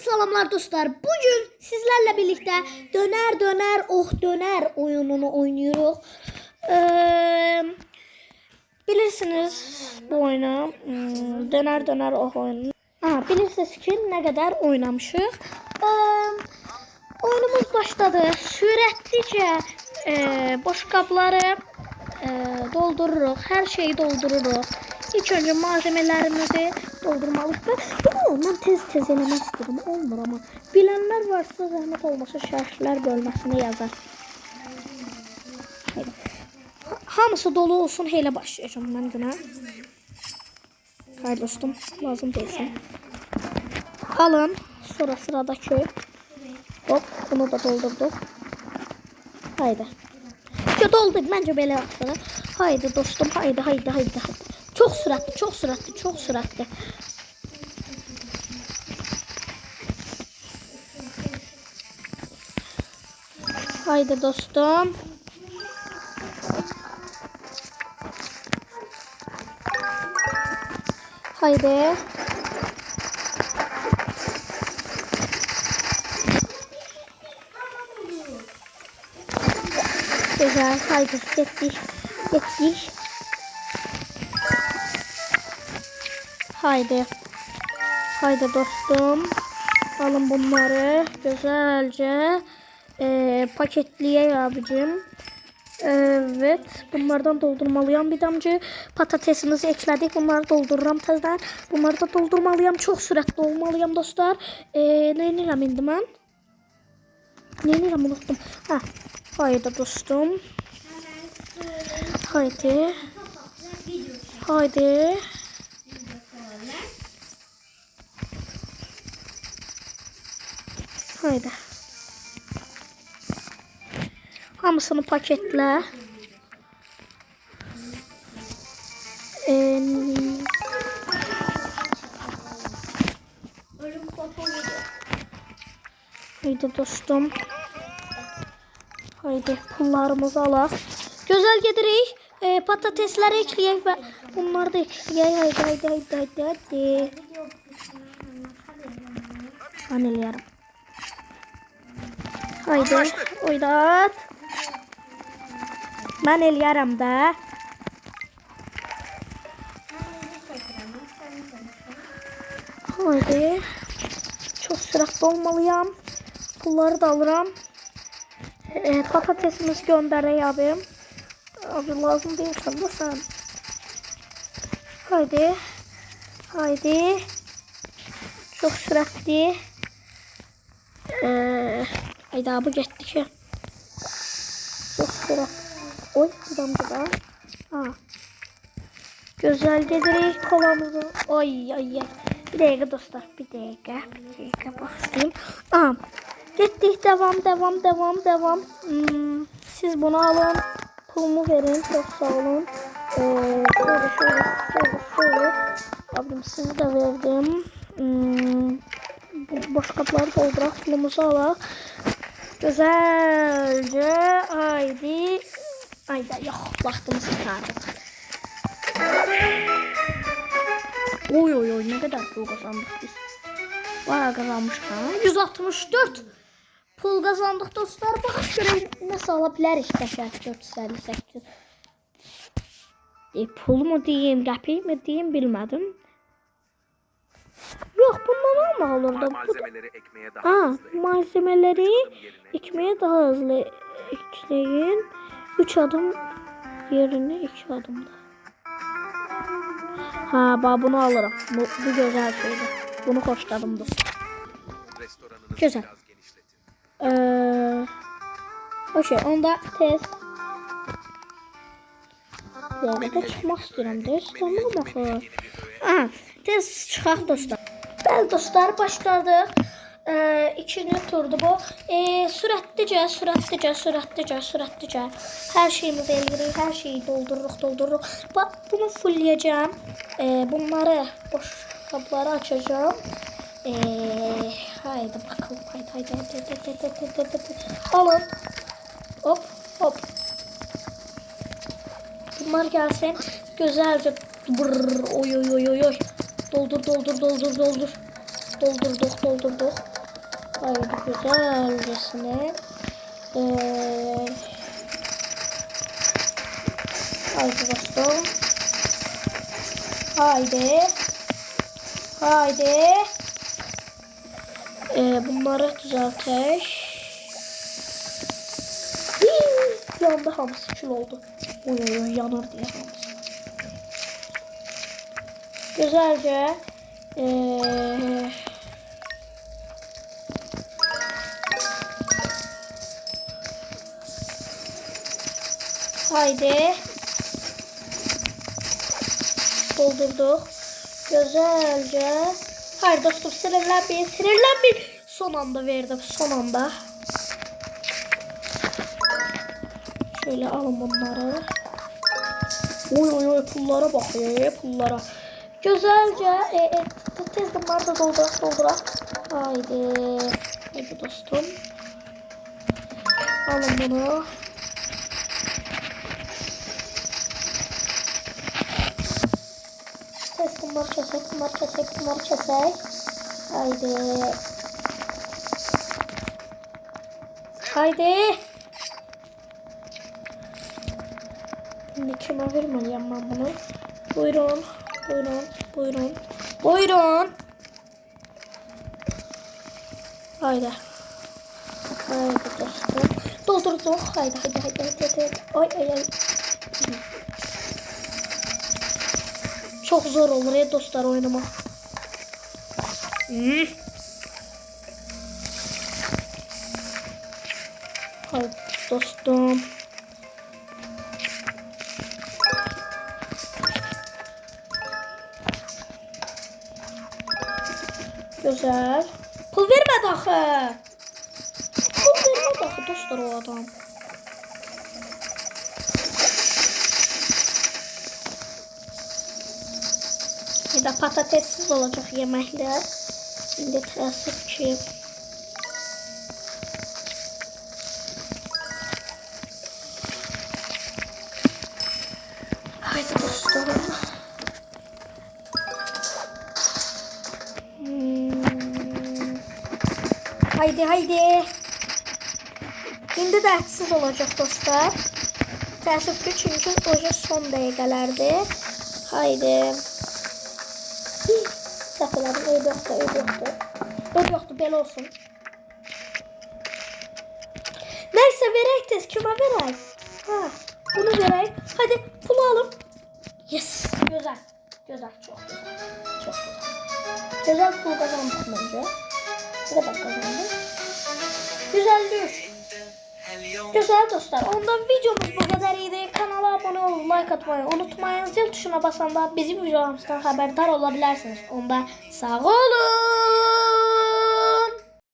Salamlar dostlar. Bugün sizlerle birlikte döner döner oh döner oyununu oynuyoruz. Bilirsiniz bu oyunu. Döner döner oh oyunu. Bilirsiniz ki ne kadar oynamışız. Oyunumuz başladı. Süratlice boş kapları doldururuz. Her şeyi doldururuz. İlk önce malzemelerimizi doldurmalıyız. Ben tez eləmək istedim. Olmur ama. Bilenler varsa zahmet olmasa şərhlər bölməsine yazar. Haydi. Hamısı dolu olsun. Hele başlayacağım ben buna. Haydi dostum. Lazım değilse. Alın. Sonra sıradaki. Hop. Bunu da doldurduk. Haydi. Ya doldu. Bence böyle yapsana. Haydi dostum. Haydi. Çok süratli. Haydi dostum. Haydi. Güzel. Haydi. Yettik. Haydi dostum. Alın bunları güzelce paketleyeyim abicim. Evet, bunlardan doldurmalıyım bir damcı. Patatesimizi ekledik. Bunları doldururam tezden. Bunları da doldurmalıyım. Çok süratli olmalıyım dostlar. Ne inirəm indi mən? Ne inirəm unuttum. Haydi dostum. Haydi. Hamısını paketle. Haydi dostum. Haydi pullarımızı alaq. Güzel gedirik. Patatesleri ekleyek ve bunları da ekleyek. Haydi. Ben eləyərəm. Haydi. Oydat. Ben eləyərəm də. Haydi. Çok süratli olmalıyım. Pulları da alıram. Patatesimizi göndereyim abim. Abi lazım değilsen de sen. Haydi. Çok süratli. Haydi abi gitti ki. Çok süratli. Oy bir damcı daha. Güzel gedirik kolamızı. Ay. Bir dakika dostlar. Bir dakika bakayım. Gittik devam. Siz bunu alın. Pulumu verin. Çok sağ olun. Şöyle. Abim sizi de verdim. Boş kapları doldurak. Pulumuzu alaq. Güzelce. Haydi. Yok. Vaxtımız tutardı. Oy ne kadar pul kazandık biz. Bayağı kazanmışıq ha. 164 pul kazandık dostlar. Baxaq görək nasıl alabilirik bəşər 458. Pul mu diyeyim, qəpik mi diyeyim bilmədim. Yok bundan almaq olurdu. Malzemeleri ekmeğe daha hızlı ekleyin. 3 adım yerine 2 adımda. Bak bunu alırım. Bu güzel şeydi. Bunu hoşladım dostum. Güzel. Onu da test. Burada çıkmak istiyorum. Test çıxaq dostlar. Bəli dostlar başladıq. İkinci turdu bu. Süratlice. Her şeyimizi eləyirik. Her şeyi doldururuq. Bak bunu fullleyeceğim. Bunları boş kapları açacağım. Haydi bakalım. Haydi. Alın. Hop. Bunlar gelsin. Güzelce oy. Doldur. Doldurduk. Haydi güzelcesine. Haydi dostum. Haydi. Haydi. Bunları düzeltek. Yandı hamısı kül oldu. Oy oy oy yanar diye hamısı. Güzelce. Haydi. Doldurduk. Güzelce. Haydi dostum sinirlenmeyin. Sinirlenmeyin. Son anda verdim. Son anda. Şöyle alın bunları. Oy oy oy pullara bak ya pullara. Güzelce tez bunları da doldurak. Haydi. Haydi dostum. Alın bunu. Tez bunları kesek. Haydi. Haydi. Şimdi kime vermeliyim ben bunu? Buyurun. Haydi. Haydi dostum. Doldurduk. Haydi. Ay. Çok zor olur ya dostlar oynamak. Haydi dostum. Güzel. Pul vermedi axı. Dostlar o adam. Ya da patatessiz olacak yemekler. Şimdi təəssüf ki. Haydi dostum. Haydi. İndi də ətsiz olacaq dostlar. Təəssüf ki çünki oje son dəqiqələrdir. Haydi. Səhv elədim. Ev yoxdur. Belə olsun. Neyse verək tez. Kimə verək? Bunu verək. Hadi pulu alım. Yes. Güzel. Çok güzel. Güzel pul kazandık bence. Ne kadar kazandık? Güzel düş. Güzel dostlar. Ondan videomuz bu kadar iyiydi. Kanala abone olup like atmayı unutmayın. Zil tuşuna basanda bizim videolarımızdan haberdar olabilirsiniz. Onda sağ olun.